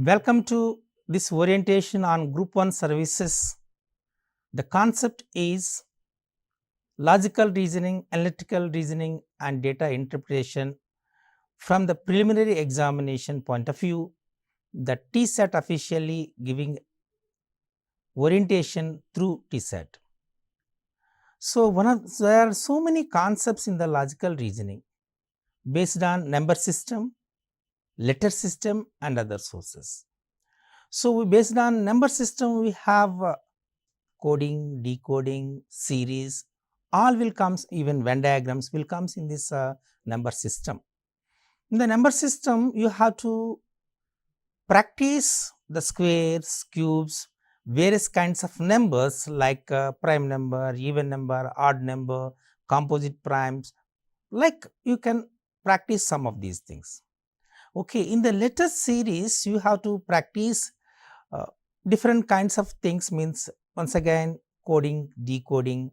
Welcome to this orientation on Group 1 services. The concept is logical reasoning, analytical reasoning and data interpretation from the preliminary examination point of view. The TSAT officially giving orientation through TSAT. So, there are so many concepts in the logical reasoning based on number system, letter system and other sources. So, based on number system we have coding, decoding, series, all will comes, even Venn diagrams will comes in this number system. In the number system you have to practice the squares, cubes, various kinds of numbers like prime number, even number, odd number, composite primes, like you can practice some of these things. Okay, in the letter series you have to practice different kinds of things, means once again coding, decoding,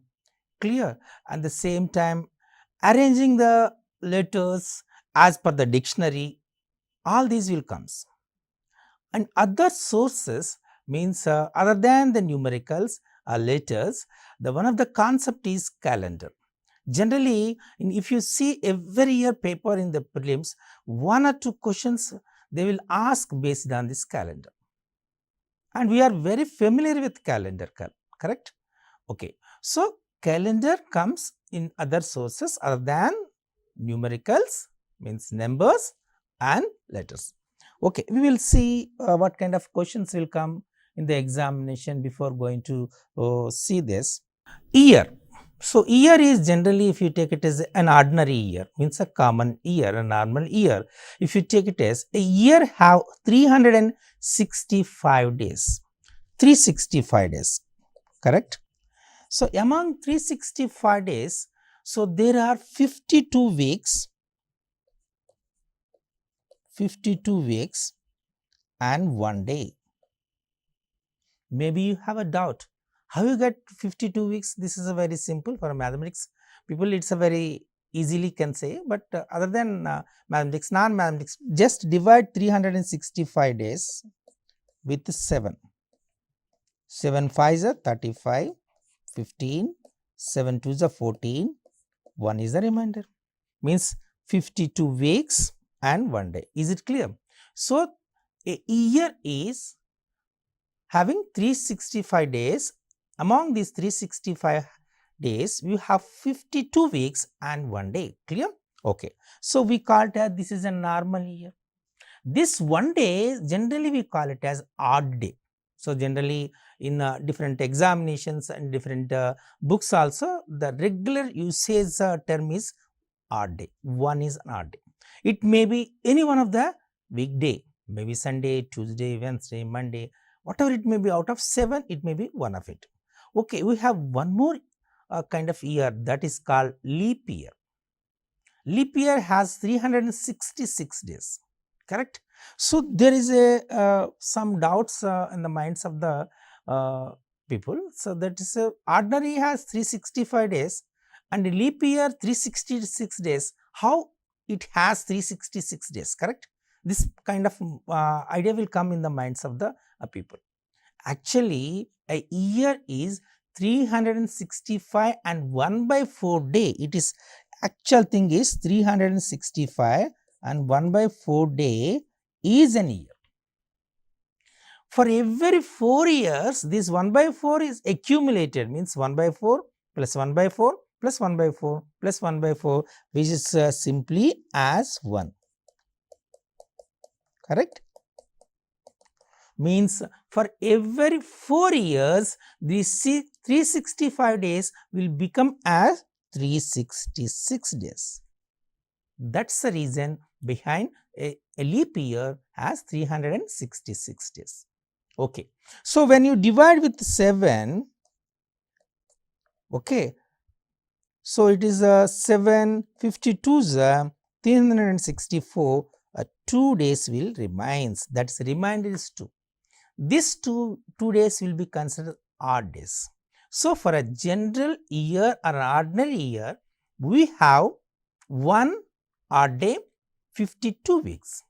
clear, and the same time arranging the letters as per the dictionary, all these will comes. And other sources means other than the numericals or letters, the one of the concept is calendar. Generally, if you see every year paper in the prelims, one or two questions they will ask based on this calendar. And we are very familiar with calendar, correct? Okay. So, calendar comes in other sources other than numericals, means numbers and letters. Okay, we will see what kind of questions will come in the examination before going to see this. Year. So, year is generally, if you take it as an ordinary year, means a common year, a normal year. If you take it as a year have 365 days, 365 days, correct? So, among 365 days, so there are 52 weeks, 52 weeks and 1 day. Maybe you have a doubt, how you get 52 weeks? This is a very simple. For mathematics people it is a very easily can say, but other than mathematics, non-mathematics, just divide 365 days with 7. 7 5s are 35, 15, 7 2s are 14, 1 is the remainder, means 52 weeks and 1 day. Is it clear? So, a year is having 365 days. Among these 365 days, we have 52 weeks and 1 day. Clear? Okay. So, we call it as this is a normal year. This 1 day generally we call it as odd day. So, generally in different examinations and different books also, the regular usage term is odd day. 1 is an odd day. It may be any one of the weekday, maybe Sunday, Tuesday, Wednesday, Monday, whatever it may be. Out of 7, it may be one of it. Okay, we have one more kind of year, that is called leap year. Leap year has 366 days, correct? So, there is a some doubts in the minds of the people. So, that is ordinary has 365 days and leap year 366 days. How it has 366 days, correct? This kind of idea will come in the minds of the people. Actually, a year is 365 and 1/4 day. It is actual thing is 365 and 1/4 day is an year. For every 4 years, this 1/4 is accumulated, means 1/4 plus 1/4 plus 1/4 plus 1/4, which is simply as 1, correct? Means for every 4 years, these 365 days will become as 366 days. That is the reason behind a leap year has 366 days. Okay. So, when you divide with 7, okay, so it is 7 52s 364, 2 days will remains, that is remainder is 2. These two days will be considered odd days. So, for a general year or an ordinary year, we have 1 odd day, 52 weeks.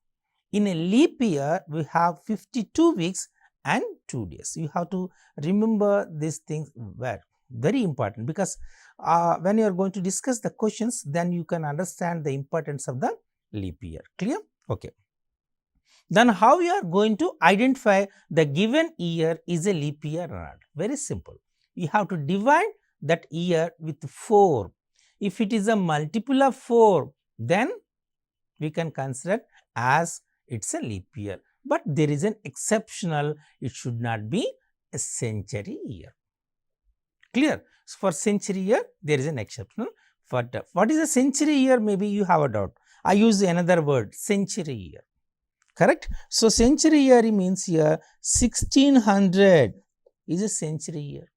In a leap year, we have 52 weeks and 2 days. You have to remember these things very important, because when you are going to discuss the questions, then you can understand the importance of the leap year. Clear? Okay. Then how we are going to identify the given year is a leap year or not? Very simple. You have to divide that year with 4. If it is a multiple of 4, then we can consider as it's a leap year. But there is an exceptional, it should not be a century year. Clear? So, for century year, there is an exceptional. But what is a century year? Maybe you have a doubt. I use another word, century year. Correct? So, century year means here 1600 is a century year.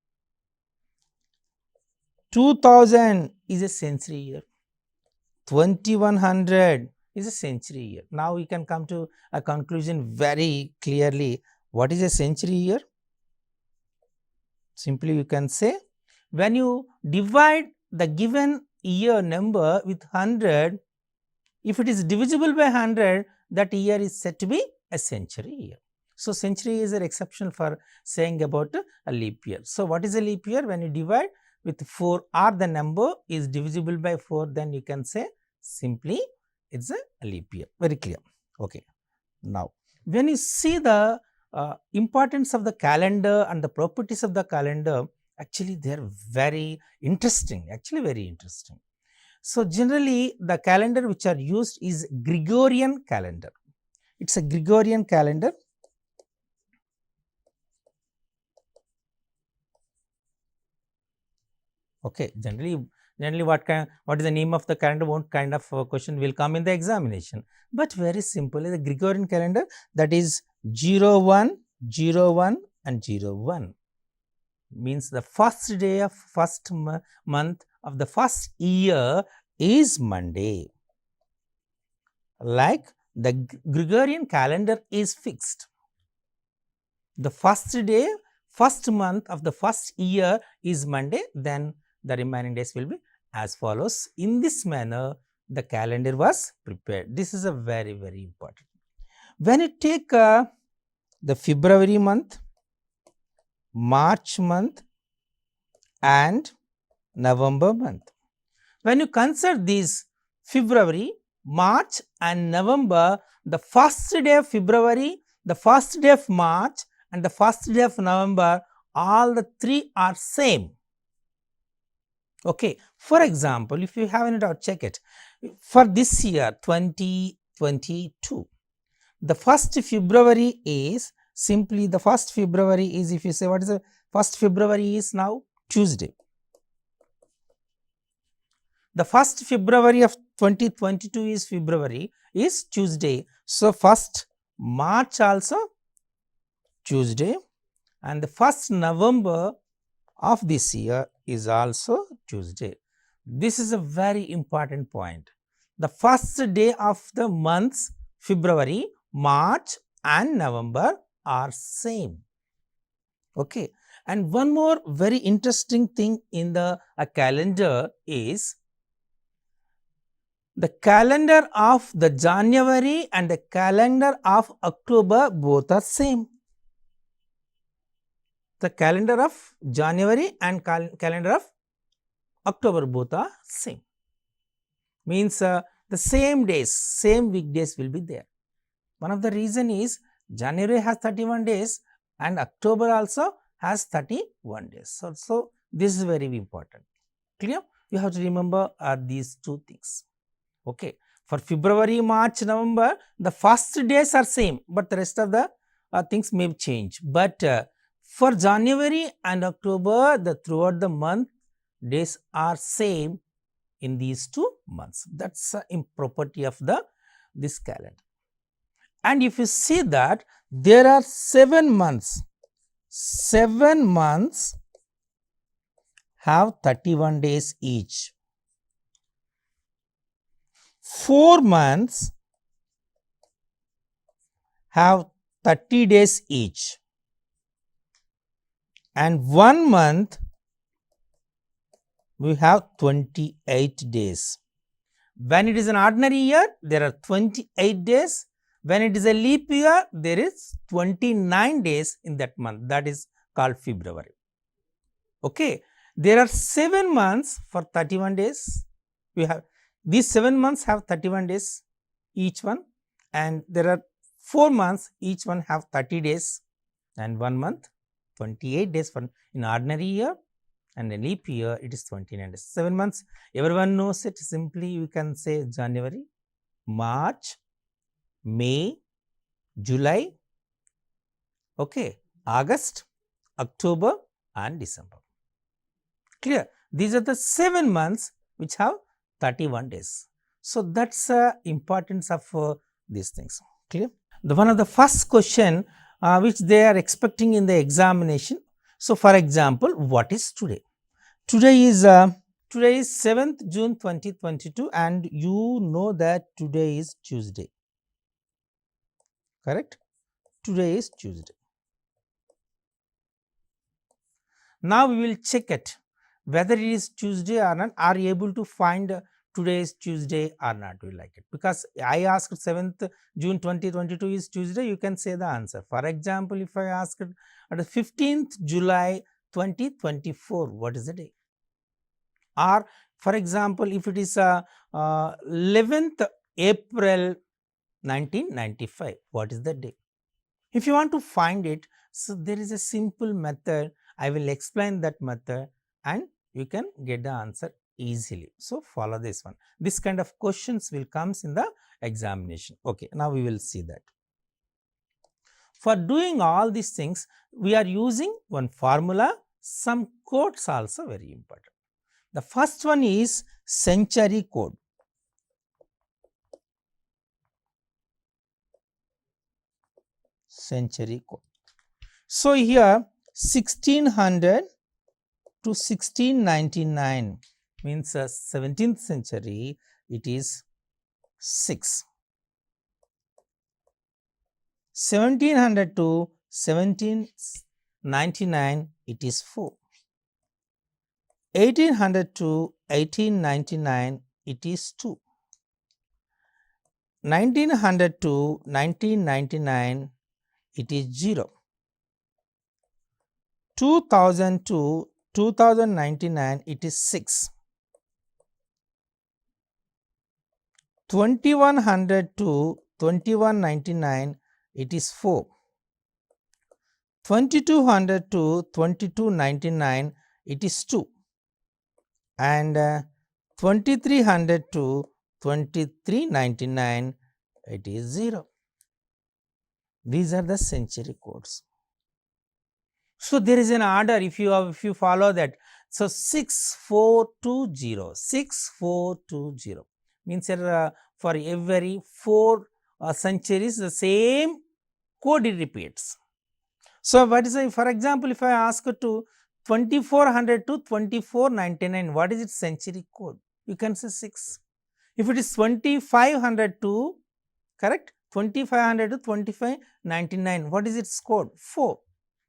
2000 is a century year. 2100 is a century year. Now, we can come to a conclusion very clearly. What is a century year? Simply you can say, when you divide the given year number with 100, if it is divisible by 100, that year is said to be a century year. So, century is an exception for saying about a leap year. So, what is a leap year? When you divide with 4 or the number is divisible by 4, then you can say simply it is a leap year. Very clear. Okay. Now, when you see the importance of the calendar and the properties of the calendar, actually they are very interesting, very interesting. So, generally the calendar which are used is Gregorian calendar. It is a Gregorian calendar. Okay, generally what is the name of the calendar, what kind of question will come in the examination, but very simple, the Gregorian calendar, that is 01, 01 and 01, means the first day of first month of the first year is Monday. Like the Gregorian calendar is fixed. The first day, first month of the first year is Monday, then the remaining days will be as follows. In this manner, the calendar was prepared. This is a very important. When you take the February month, March month and November month, when you consider these February, March and November, the first day of February, the first day of March and the first day of November, all the 3 are same. Okay. For example, if you have any doubt, check it. For this year 2022, the first February is simply the first February is, if you say what is the first February is now Tuesday. The first February of 2022 is February is Tuesday. So, first March also Tuesday and the first November of this year is also Tuesday. This is a very important point. The first day of the months February, March and November are same. Okay. And one more very interesting thing in the calendar is the calendar of the January and the calendar of October both are same. The calendar of January and calendar of October both are same. Means the same days, same weekdays will be there. One of the reason is January has 31 days and October also has 31 days. So this is very important. Clear? You have to remember these two things. Okay. For February, March, November, the first days are same, but the rest of the things may change. But for January and October, throughout the month, days are same in these 2 months. That's a property of this calendar. And if you see that there are 7 months, 7 months have 31 days each. 4 months have 30 days each. And 1 month we have 28 days. When it is an ordinary year, there are 28 days. When it is a leap year, there is 29 days in that month, that is called February. Okay. There are 7 months for 31 days. We have these 7 months have 31 days each one, and there are 4 months, each one have 30 days, and 1 month 28 days for in ordinary year, and a leap year it is 29 days. 7 months, everyone knows it. Simply you can say January, March, May, July, okay, August, October and December. Clear? These are the 7 months which have 31 days. So, that is the importance of these things. Clear? The one of the first question which they are expecting in the examination. So, for example, what is today? Today is 7th June 2022, and you know that today is Tuesday. Correct? Today is Tuesday. Now, we will check it whether it is Tuesday or not. Are you able to find today is Tuesday or not? We like it, because I asked 7th June 2022 is Tuesday, you can say the answer. For example, if I ask it at 15th July 2024, what is the day? Or for example, if it is 11th April 1995, what is the day? If you want to find it, so there is a simple method. I will explain that method and you can get the answer easily. So, follow this one. This kind of questions will comes in the examination. Okay, now we will see that. For doing all these things, we are using one formula. Some codes also very important. The first one is century code. Century code. So, here 1600 to 1699 means 17th century, it is 6. 1700 to 1799, it is 4. 1800 to 1899, it is 2. 1900 to 1999, it is 0. 2000 to 2099, it is 6. 2100 to 2199, it is 4. 2200 to 2299, it is 2. And 2300 to 2399, it is 0. These are the century codes. So, there is an order if you follow that. So, 6420, 6420 means for every 4 centuries the same code it repeats. So, what is for example, if I ask to 2400 to 2499, what is its century code? You can say 6. If it is 2500 to, correct, 2500 to 2599, what is its code? 4.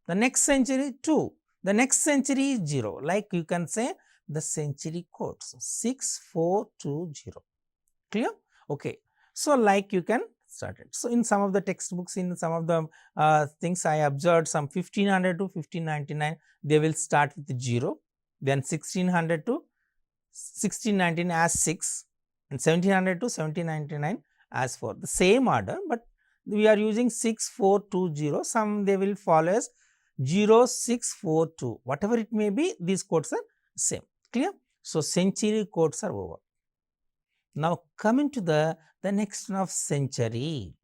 The next century 2, the next century is 0, like you can say the century codes 6420. Clear? Okay. So, like you can start it. So, in some of the textbooks, in some of the things I observed, some 1500 to 1599, they will start with 0, then 1600 to 1699 as 6, and 1700 to 1799 as 4. The same order, but we are using 6420. Some they will follow as 0642, whatever it may be, these codes are same. Clear? So, century codes are over. Now, coming to the next one of century.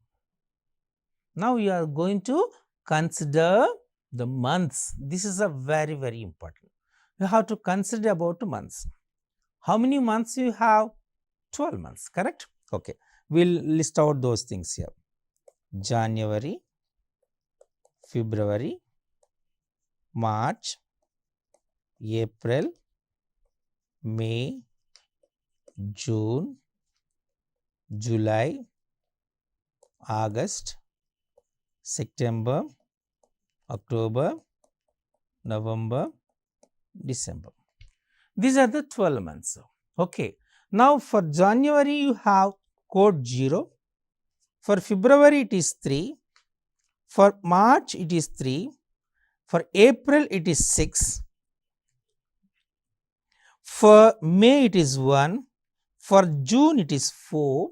Now, we are going to consider the months. This is a very, very important. You have to consider about months. How many months you have? 12 months, correct? Okay. We will list out those things here. January, February, March, April, May, June, July, August, September, October, November, December. These are the 12 months. Okay. Now, for January, you have code 0, For February it is 3, for March it is 3, for April it is 6, for May it is 1, for June it is 4,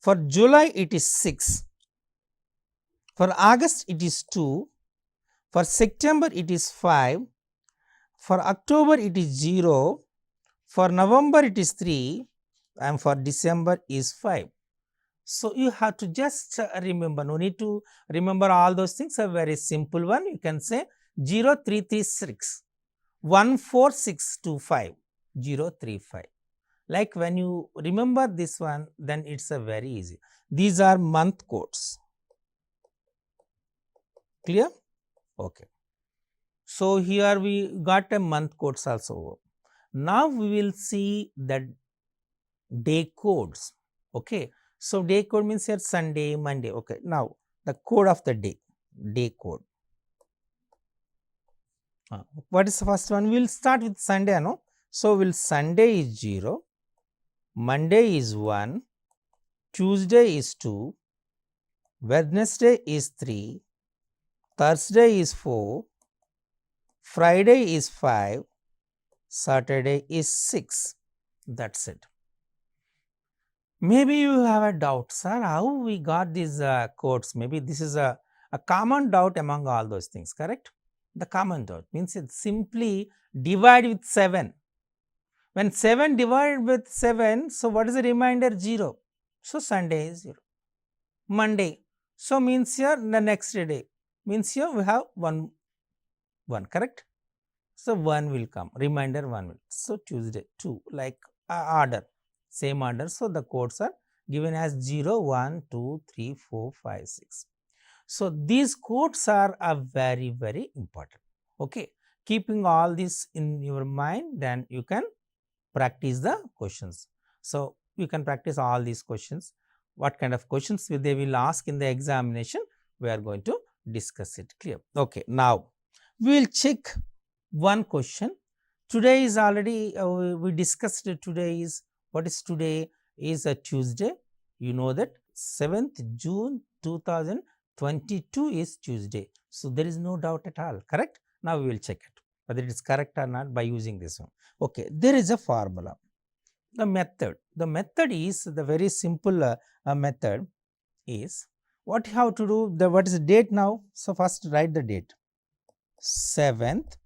for July it is 6, for August it is 2, for September it is 5, for October it is 0, for November it is 3, and for December is 5. So, you have to just remember, no need to remember all those things, a very simple one. You can say 0336 14625 035. Like when you remember this one, then it is a very easy. These are month codes. Clear? Okay. So, here we got a month codes also. Now, we will see the day codes. Okay. So, day code means here Sunday, Monday. Okay. Now, the code of the day, day code. What is the first one? We will start with Sunday, no? So, will Sunday is 0, Monday is 1, Tuesday is 2, Wednesday is 3, Thursday is 4, Friday is 5, Saturday is 6. That's it. Maybe you have a doubt, sir, how we got these codes? Maybe this is a common doubt among all those things, correct? The common doubt means it simply divide with 7. When 7 divided with 7, so what is the remainder? 0. So, Sunday is 0. Monday, so means here the next day, means here we have 1, correct? So, 1 will come, remainder 1 will. So, Tuesday 2, like order, same order. So, the codes are given as 0, 1, 2, 3, 4, 5, 6. So, these codes are very, very important. Okay. Keeping all this in your mind, then you can practice the questions. So, you can practice all these questions. What kind of questions they will ask in the examination, we are going to discuss it. Clear? Okay. Now, we will check one question. Today is already we discussed it. Today is, what is today? Is a Tuesday. You know that 7th June 2022 is Tuesday. So, there is no doubt at all, correct? Now, we will check it whether it is correct or not by using this one. Okay, there is a formula. The method is the very simple method is what you have to do. What is the date now? So, first write the date 7th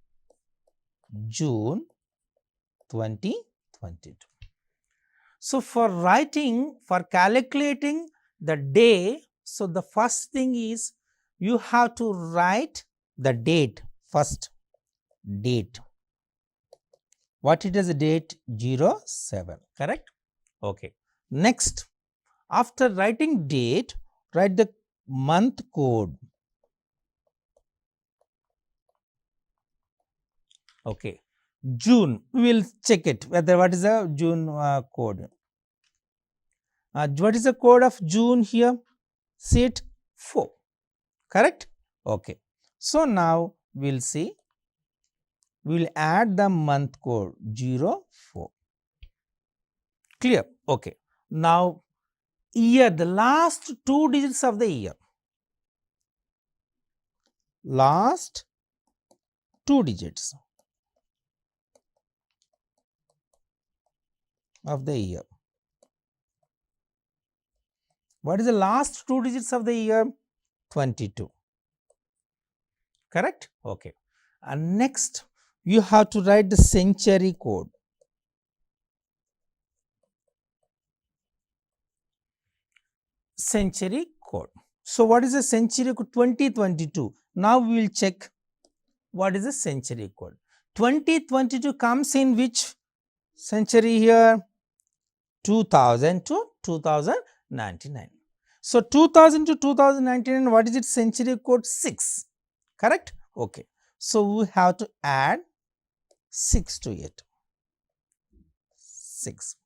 June 2022. So, for calculating the day, so the first thing is you have to write the date first, date. What it is a date? 07, correct? Okay. Next, after writing date, write the month code. Okay. June, we will check it whether what is the June code. What is the code of June here? See it, 4, correct? Okay. So, now we will see, we will add the month code 04. Clear? Okay. Now, year, the last 2 digits of the year. Last 2 digits of the year. What is the last 2 digits of the year? 22. Correct? Okay. And next, you have to write the century code. Century code. So, what is the century code? 2022. Now, we will check what is the century code. 2022 comes in which century here? 2000 to 2099. So, 2000 to 2099, what is its century code? 6, correct? Okay. So, we have to add 6 to it, 6.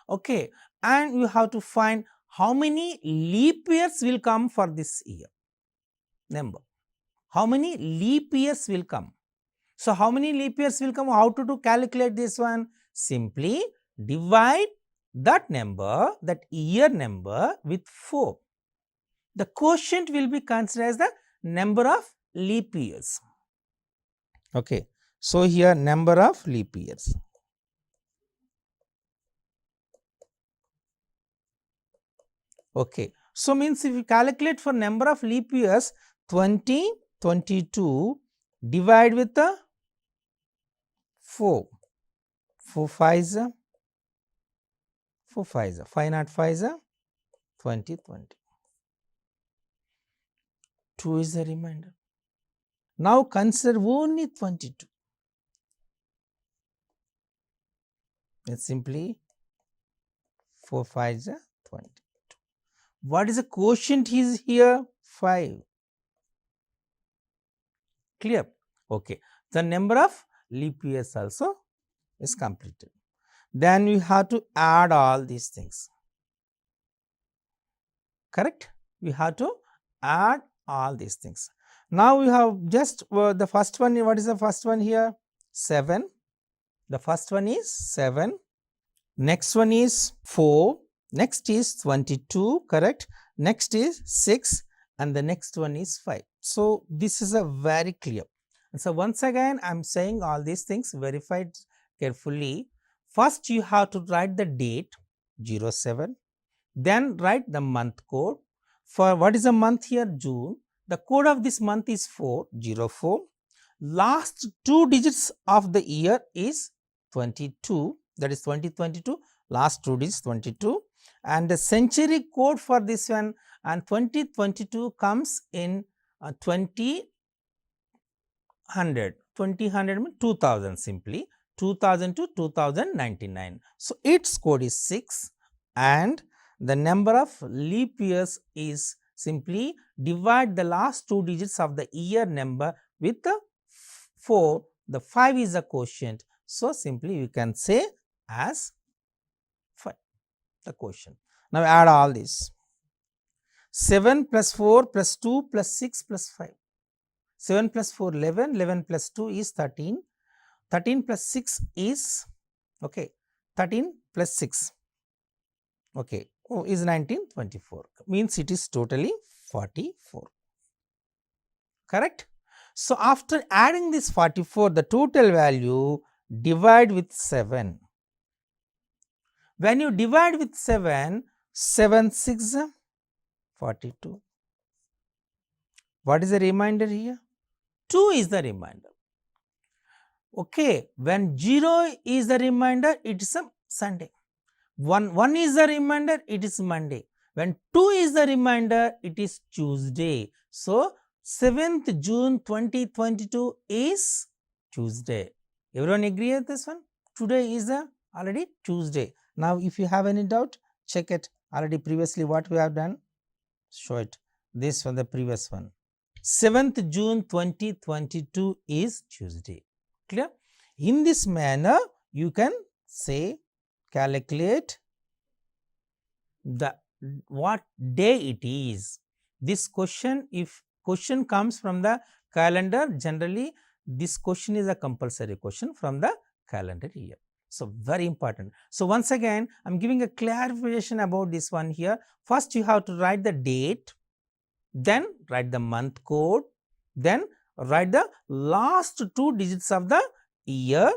Okay. And you have to find how many leap years will come for this year, number. How many leap years will come? So, how many leap years will come? How to calculate this one? Simply divide that number, that year number with 4. the quotient will be considered as the number of leap years. Okay. So, here number of leap years. Okay. So, means if you calculate for number of leap years 2022 divide with the 4, 4 5s 4 5s 5 not 5s 2020. 2 is the remainder. Now consider only 22. It's simply 4 5s 22. What is the quotient is here? 5. Clear? Okay. The number of leap years also is completed. Then you have to add all these things. Correct? We have to add all these things. Now we have just the first one. What is the first one here? 7. The first one is 7. Next one is 4. Next is 22. Correct? Next is 6. And the next one is 5. So, this is a very clear. And so, once again I am saying all these things verified carefully. First you have to write the date 07, then write the month code. For what is the month here? June. The code of this month is 404. Last 2 digits of the year is 22, that is 2022, last 2 digits 22, and the century code for this one, and 2022 comes in 2000. 2000 means 2000 simply, 2000 to 2099. So, its code is 6 and the number of leap years is simply divide the last 2 digits of the year number with the 4, the 5 is the quotient. So, simply you can say as 5 the quotient. Now, add all this 7 plus 4 plus 2 plus 6 plus 5. 7 plus 4 11, 11 plus 2 is 13, 13 plus 6 is okay 13 plus 6 okay is 19, 24, means it is totally 44. Correct? So, after adding this 44, the total value divide with 7. When you divide with 7, 7 6 42. What is the remainder here? 2 is the remainder. Okay, when 0 is the remainder, it is a Sunday. 1 is the remainder, it is Monday. When 2 is the remainder, it is Tuesday. So, 7th June 2022 is Tuesday. Everyone agree with this one? Today is already Tuesday. Now, if you have any doubt, check it. Already previously what we have done, show it. This one, the previous one. 7th June 2022 is Tuesday. Clear? In this manner, you can say calculate the what day it is. This question, if question comes from the calendar, generally this question is a compulsory question from the calendar year. So, very important. So, once again I am giving a clarification about this one here. First you have to write the date, then write the month code, then write the last 2 digits of the year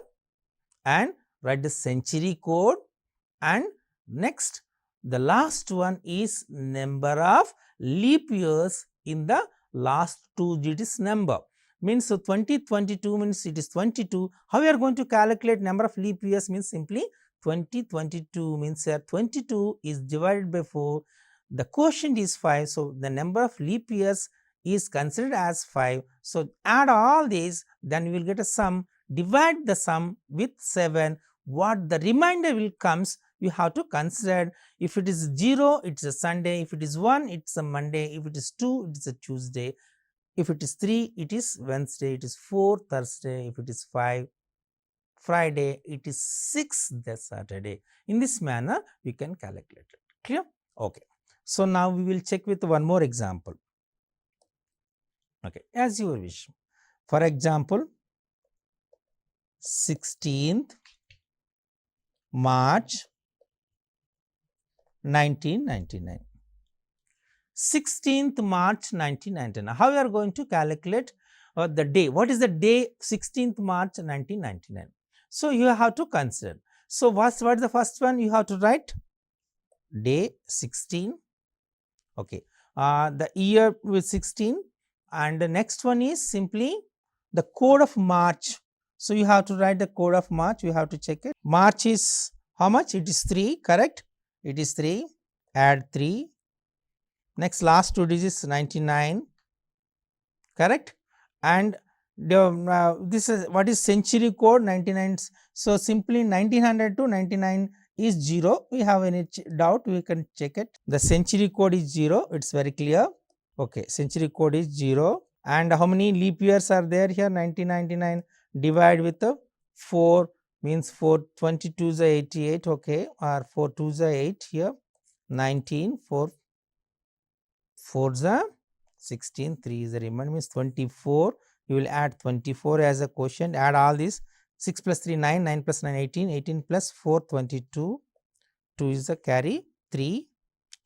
and write the century code, and next the last one is number of leap years in the last 2 digits number. Means so 2022 means it is 22. How we are going to calculate number of leap years? Means simply 2022 means here 22 is divided by 4. The quotient is 5. So, the number of leap years is considered as 5. So, add all these, then we will get a sum, divide the sum with 7. What the remainder will comes, you have to consider. If it is 0, it is a Sunday. If it is 1, it is a Monday. If it is 2, it is a Tuesday. If it is 3, it is Wednesday. It is 4, Thursday. If it is 5, Friday. It is 6, the Saturday. In this manner, we can calculate it. Clear? Okay. So, now we will check with one more example. Okay, as your wish. For example, 16th March 1999. 16th March 1999. How you are going to calculate the day? What is the day 16th March 1999? So, you have to consider. So, what is the first one? You have to write day 16, okay, the year with 16, and the next one is simply the code of March. So, you have to write the code of March, you have to check it. March is how much? It is 3, correct? It is 3, add 3. Next last 2 digits 99, correct? And the this is what is century code 99. So, simply 1900 to 99 is 0. We have any doubt, we can check it. The century code is 0, it is very clear. Okay, century code is 0. And how many leap years are there here? 1999 divide with 4 means 4 22s are 88, okay, or 4 2s are 8 here, 19, 4 4s are 16, 3 is the remainder, means 24. You will add 24 as a quotient, add all these, 6 plus 3 9, 9 plus 9 18, 18 plus 4 22, 2 is the carry, 3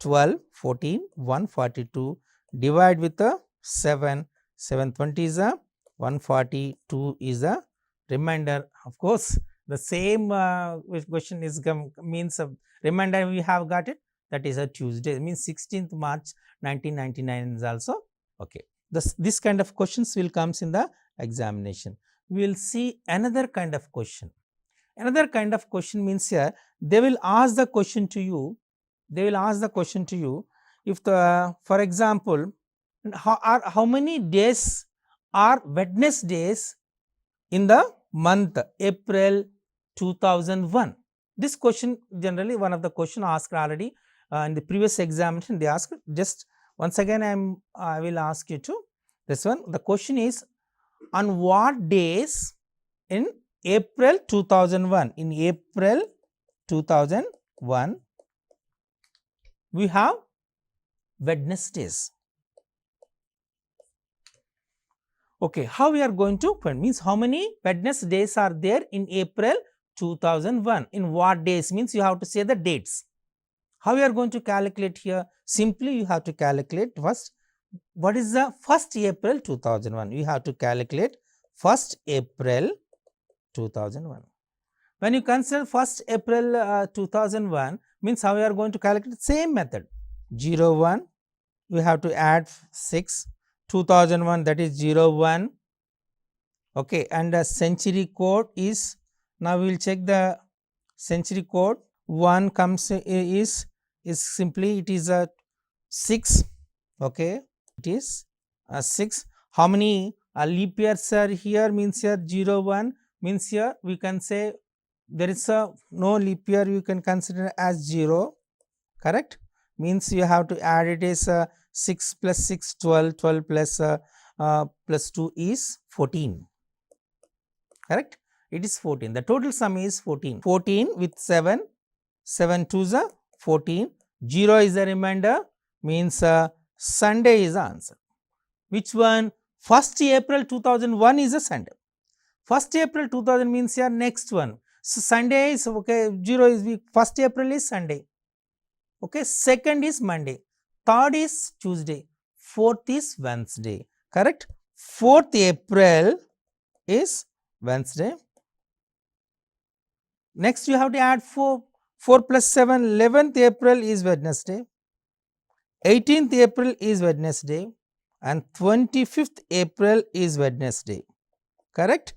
12, 14, 142, divide with 7, 720 is a 142 is a remainder. Of course, the same question is means remainder we have got it, that is a Tuesday, means 16th March 1999 is also okay. This kind of questions will comes in the examination. We will see another kind of question. Another kind of question means here they will ask the question to you. They will ask the question to you, if the, for example, how many days are Wednesdays in the month April 2001. This question generally one of the question asked already in the previous examination, they asked. Just once again I will ask you to this one. The question is, on what days in April 2001, in April 2001 we have Wednesdays. Okay, how we are going to find, means how many Wednesdays are there in April 2001, in what days, means you have to say the dates. How you are going to calculate here? Simply you have to calculate first, what is the 1st April 2001? You have to calculate 1st April 2001. When you consider 1st April 2001, means how you are going to calculate? Same method, 01, we have to add 6, 2001, that is 01, okay, and the century code is, now we will check the century code. 1 comes is simply it is a 6, okay, it is a 6. How many leap years are here? Means here 01, means here we can say there is a no leap year, you can consider as 0, correct, means you have to add it is 6 plus 6 12, 12 plus 2 is 14, correct, it is 14, the total sum is 14, 14 with 7, 7 2s are 14, 0 is the remainder, means Sunday is the answer. Which one? 1st April 2001 is a Sunday. 1st April 2000 means here next one. So, Sunday is okay, 0 is week, 1st April is Sunday, okay, 2nd is Monday, 3rd is Tuesday, 4th is Wednesday, correct. 4th April is Wednesday. Next you have to add 4, 4 plus 7, 11th April is Wednesday, 18th April is Wednesday, and 25th April is Wednesday, correct.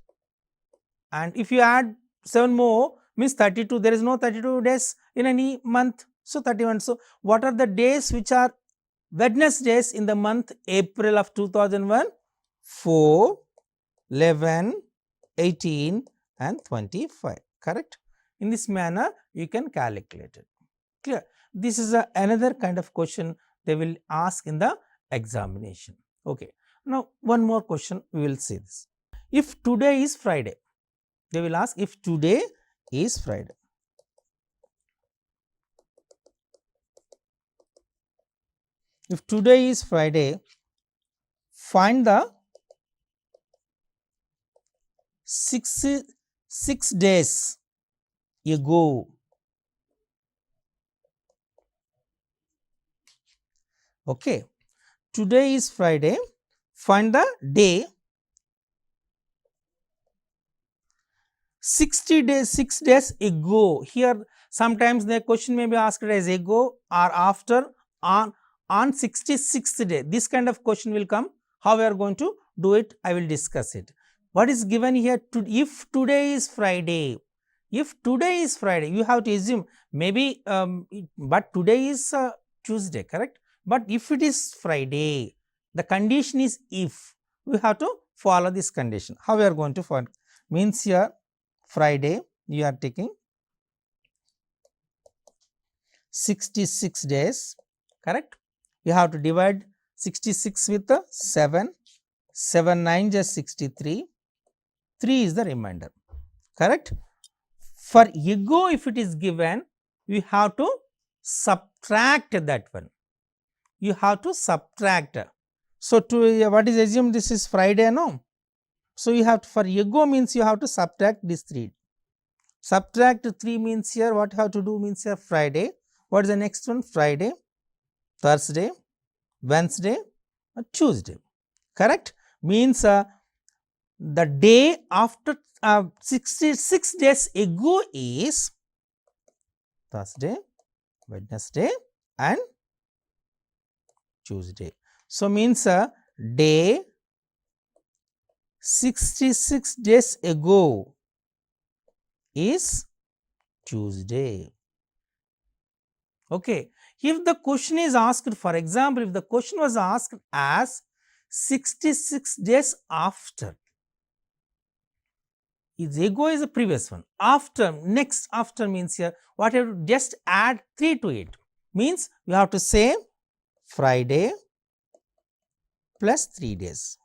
And if you add 7 more, means 32, there is no 32 days in any month, so 31. So, what are the days which are Wednesdays in the month April of 2001? 4, 11, 18 and 25, correct. In this manner you can calculate it, clear. This is another kind of question they will ask in the examination. Okay. Now, one more question we will see this. If today is Friday, they will ask if today is Friday. If today is Friday, find the 6 days ago. Okay. Today is Friday. Find the day. 6 days ago. Here sometimes the question may be asked as ago or after, on 66th day. This kind of question will come. How we are going to do it, I will discuss it. What is given here? If today is Friday, if today is Friday, you have to assume maybe but today is Tuesday, correct? But if it is Friday, the condition is if. We have to follow this condition. How we are going to find? Means here Friday, you are taking 66 days, correct? You have to divide 66 with 7, 7 9 just 63, 3 is the remainder, correct? For ago, if it is given, you have to subtract that one. You have to subtract. So, to what is assumed this is Friday, no? So, you have to, for ago means you have to subtract this 3. Subtract 3 means here what you have to do means here Friday. What is the next one? Friday, Thursday, Wednesday, Tuesday, correct? Means the day after 66 days ago is Thursday, Wednesday and Tuesday. So, means day 66 days ago is Tuesday. Okay. If the question is asked, for example, if the question was asked as 66 days after, is ago is the previous one, after, next after means here what you have to just add 3 to it, means you have to say Friday plus 3 days.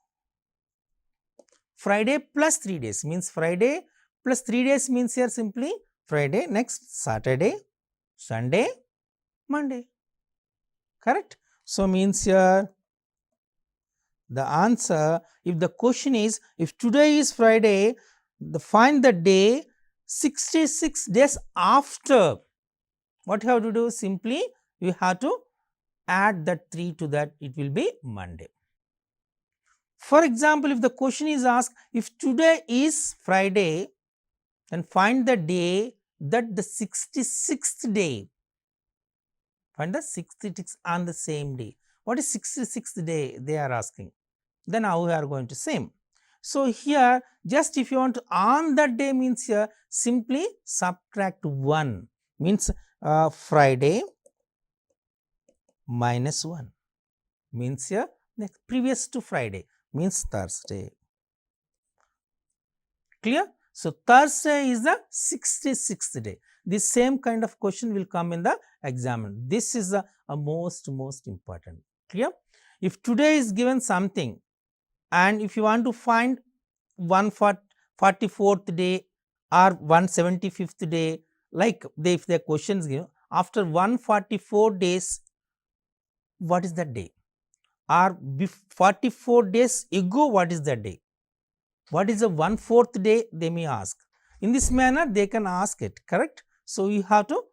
Friday plus 3 days means Friday plus 3 days means here simply Friday, next Saturday, Sunday, Monday, correct? So, means here the answer, if the question is if today is Friday, find the day 66 days after, what you have to do? Simply you have to add that 3 to that, it will be Monday. For example, if the question is asked if today is Friday, then find the day that the 66th day, find the 66th on the same day. What is 66th day they are asking? Then how we are going to same. So, here just if you want to on that day means here simply subtract 1 means Friday minus 1 means here next previous to Friday means Thursday, clear? So, Thursday is the 66th day. This same kind of question will come in the exam. This is a most important, clear? If today is given something and if you want to find 144th day or 175th day, like if the questions give after 144 days, what is the day? Or 44 days ago, what is the day? What is the 1/4 day? They may ask. In this manner, they can ask it, correct? So, you have to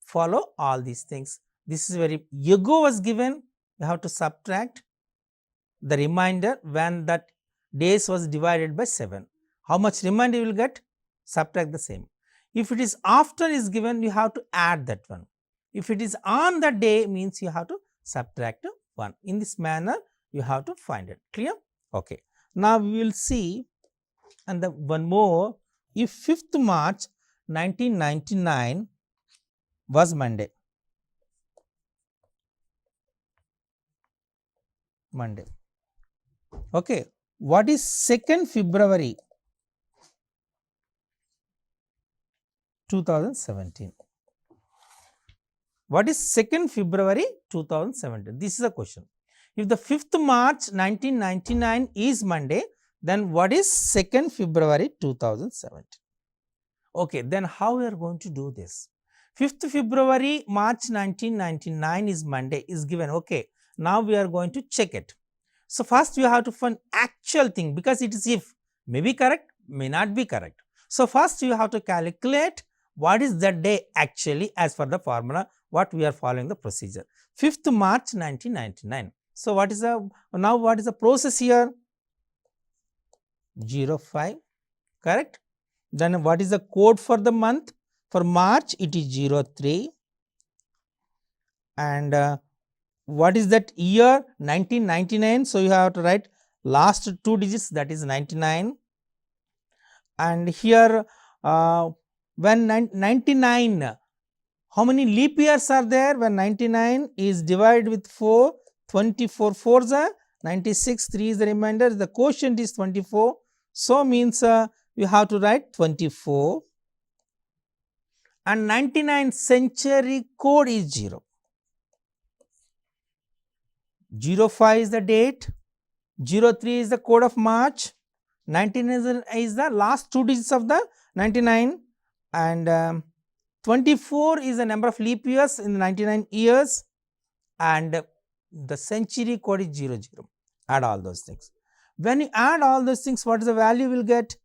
follow all these things. This is very ago was given, you have to subtract the remainder when that days was divided by 7. How much remainder you will get? Subtract the same. If it is after is given, you have to add that one. If it is on the day means you have to subtract 1. In this manner, you have to find it, clear? Okay. Now, we will see and the one more, if 5th March 1999 was Monday, okay, what is 2nd February 2017? What is 2nd February 2017? This is a question. If the 5th March 1999 is Monday, then what is 2nd February 2017? Okay, then how we are going to do this? 5th February March 1999 is Monday is given. Okay, now we are going to check it. So, first we have to find actual thing because it is if may be correct, may not be correct. So, first you have to calculate what is the day actually as per the formula what we are following the procedure. 5th March 1999. So, what is the process here? 05, correct? Then what is the code for the month? For March it is 03, and what is that year? 1999. So, you have to write last 2 digits, that is 99, and here when 99, how many leap years are there? When 99 is divided with 4, 24 4s are 96, 3 is the remainder, the quotient is 24. So, means you have to write 24, and 99 century code is 0. 05 is the date, 03 is the code of March, 99 is the last 2 digits of the 99, and 24 is the number of leap years in the 99 years, and the century code is 00. Add all those things. When you add all those things, what is the value you will get?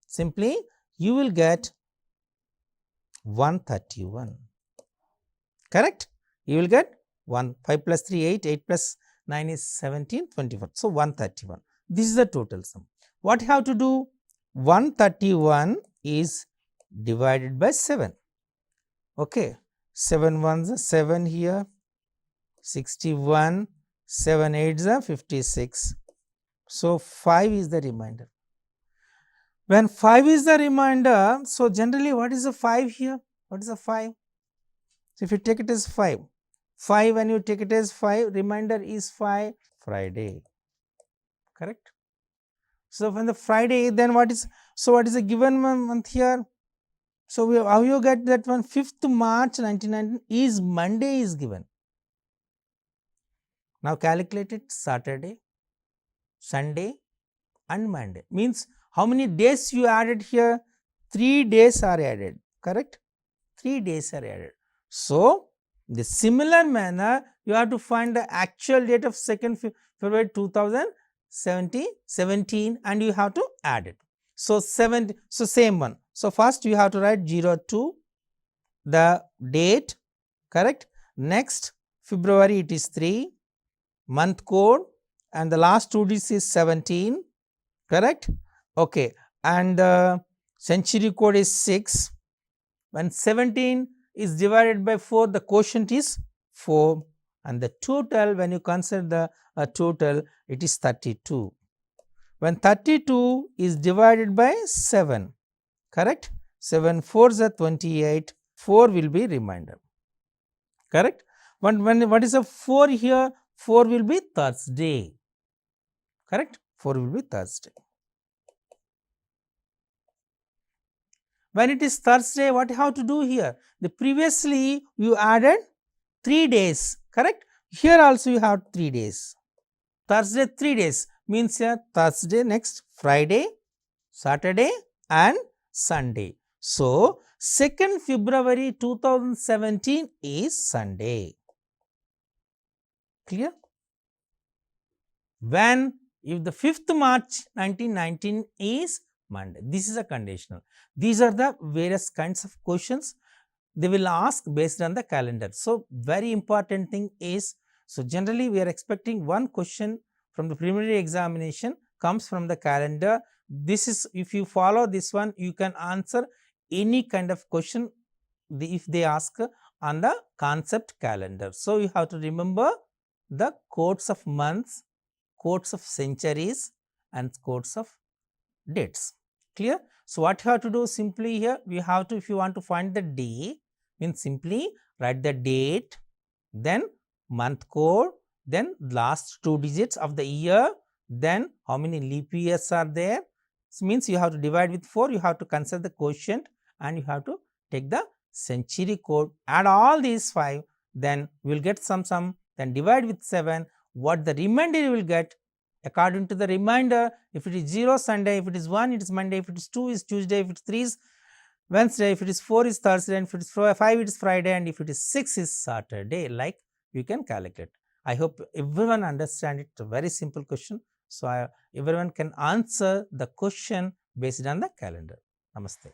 Simply you will get 131, correct? You will get 5 plus 3 8, 8 plus 9 is 17, 24. So, 131. This is the total sum. What you have to do? 131 is divided by 7. Okay, 7 ones are 7 here, 61, 7 8s are 56. So, 5 is the remainder. When 5 is the remainder, so generally what is the 5 here? What is the 5? So, if you take it as 5, 5 when you take it as 5, remainder is 5, Friday, correct? So, when the Friday, then what is, so what is the given month here? So, how you get that one? 5th March 1999 is Monday is given. Now, calculate it: Saturday, Sunday and Monday. Means how many days you added here? 3 days are added, correct? 3 days are added. So, the similar manner you have to find the actual date of 2nd February 2017 and you have to add it. So, same one. So, first you have to write 02, the date, correct? Next February it is 3, month code, and the last 2 digits is 17, correct? Okay, and the century code is 6. When 17 is divided by 4, the quotient is 4, and the total, when you consider the total, it is 32. When 32 is divided by 7, correct? 7 4s are 28, 4 will be remainder, correct? What is a 4 here? 4 will be Thursday, correct? 4 will be Thursday. When it is Thursday, what you have to do here? The previously you added 3 days, correct? Here also you have 3 days. Thursday 3 days means here Thursday, next Friday, Saturday and Sunday. So, 2nd February 2017 is Sunday. Clear? When if the 5th March 1919 is Monday, this is a conditional. These are the various kinds of questions they will ask based on the calendar. So, very important thing is, so generally we are expecting one question from the preliminary examination comes from the calendar. This is, if you follow this one, you can answer any kind of question if they ask on the concept calendar. So, you have to remember the codes of months, codes of centuries and codes of dates. Clear? So, what you have to do simply here, we have to, if you want to find the day, means simply write the date, then month code, then last 2 digits of the year, then how many leap years are there. So, means you have to divide with 4, you have to consider the quotient and you have to take the century code, add all these 5, then we will get some sum, then divide with 7, what the remainder you will get according to the remainder. If it is 0, Sunday, if it is 1, it is Monday, if it is 2, is Tuesday, if it is 3, is Wednesday, if it is 4, is Thursday, and if it is 5, it is Friday, and if it is 6, is Saturday, like you can calculate. I hope everyone understand it. It's a very simple question. So, everyone can answer the question based on the calendar. Namaste.